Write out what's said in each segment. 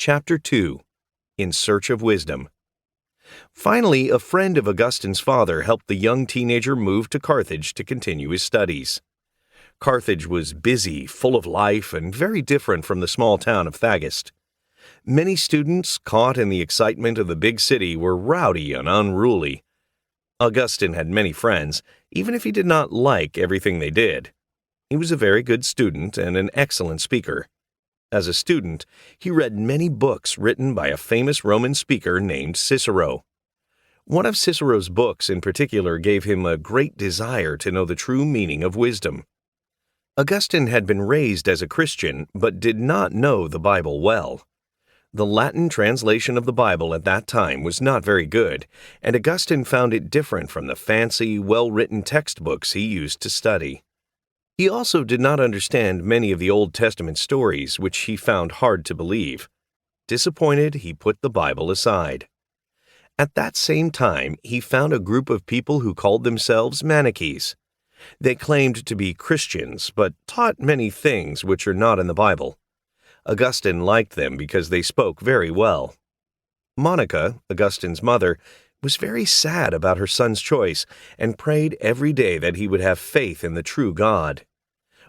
Chapter 2. In Search of Wisdom. Finally, a friend of Augustine's father helped the young teenager move to Carthage to continue his studies. Carthage was busy, full of life, and very different from the small town of Thagist. Many students, caught in the excitement of the big city, were rowdy and unruly. Augustine had many friends, even if he did not like everything they did. He was a very good student and an excellent speaker. As a student, he read many books written by a famous Roman speaker named Cicero. One of Cicero's books in particular gave him a great desire to know the true meaning of wisdom. Augustine had been raised as a Christian, but did not know the Bible well. The Latin translation of the Bible at that time was not very good, and Augustine found it different from the fancy, well-written textbooks he used to study. He also did not understand many of the Old Testament stories, which he found hard to believe. Disappointed, he put the Bible aside. At that same time, he found a group of people who called themselves Manichees. They claimed to be Christians, but taught many things which are not in the Bible. Augustine liked them because they spoke very well. Monica, Augustine's mother, was very sad about her son's choice and prayed every day that he would have faith in the true God.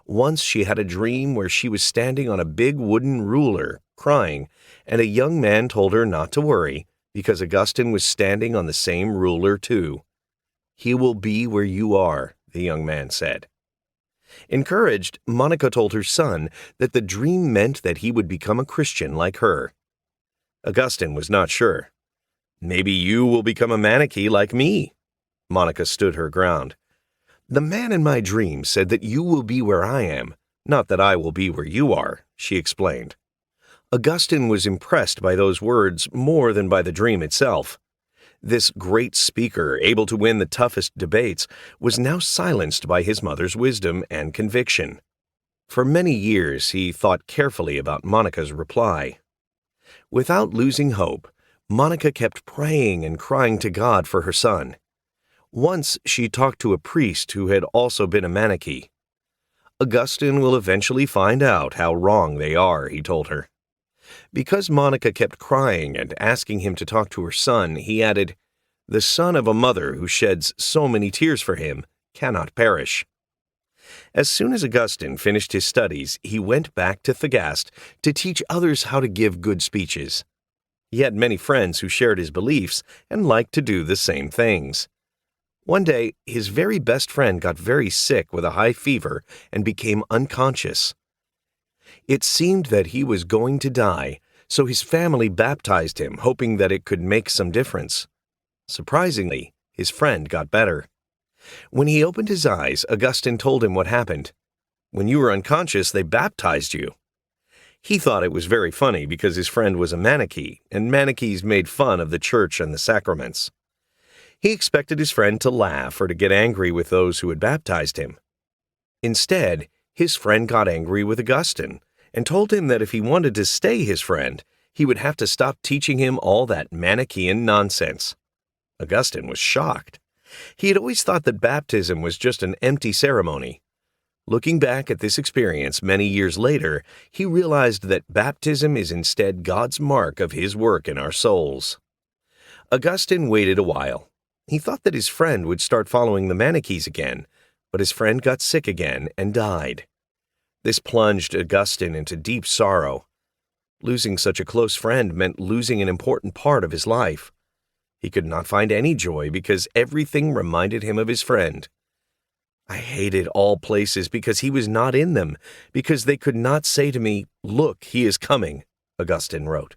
Once she had a dream where she was standing on a big wooden ruler, crying, and a young man told her not to worry, because Augustine was standing on the same ruler too. "He will be where you are," the young man said. Encouraged, Monica told her son that the dream meant that he would become a Christian like her. Augustine was not sure. "Maybe you will become a Manichee like me." Monica stood her ground. "The man in my dream said that you will be where I am, not that I will be where you are," she explained. Augustine was impressed by those words more than by the dream itself. This great speaker, able to win the toughest debates, was now silenced by his mother's wisdom and conviction. For many years he thought carefully about Monica's reply. Without losing hope, Monica kept praying and crying to God for her son. Once she talked to a priest who had also been a Manichee. "Augustine will eventually find out how wrong they are," he told her. Because Monica kept crying and asking him to talk to her son, he added, "The son of a mother who sheds so many tears for him cannot perish." As soon as Augustine finished his studies, he went back to Thagast to teach others how to give good speeches. He had many friends who shared his beliefs and liked to do the same things. One day, his very best friend got very sick with a high fever and became unconscious. It seemed that he was going to die, so his family baptized him, hoping that it could make some difference. Surprisingly, his friend got better. When he opened his eyes, Augustine told him what happened. "When you were unconscious, they baptized you." He thought it was very funny because his friend was a Manichee, and Manichees made fun of the church and the sacraments. He expected his friend to laugh or to get angry with those who had baptized him. Instead, his friend got angry with Augustine and told him that if he wanted to stay his friend, he would have to stop teaching him all that Manichean nonsense. Augustine was shocked. He had always thought that baptism was just an empty ceremony. Looking back at this experience many years later, he realized that baptism is instead God's mark of His work in our souls. Augustine waited a while. He thought that his friend would start following the Manichees again, but his friend got sick again and died. This plunged Augustine into deep sorrow. Losing such a close friend meant losing an important part of his life. He could not find any joy because everything reminded him of his friend. "I hated all places because he was not in them, because they could not say to me, 'Look, he is coming,'" Augustine wrote.